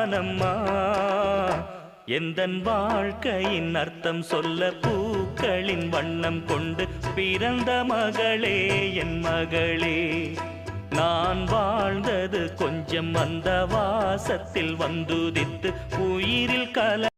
தானம்மா எந்தன் வாழ்க்கையின் அர்த்தம் சொல்ல பூக்களின் வண்ணம் கொண்டு பிறந்த மகளே என் மகளே நான் வாழ்ந்தது கொஞ்சம் அந்த வாசத்தில் வந்துதித்து உயிரில் கல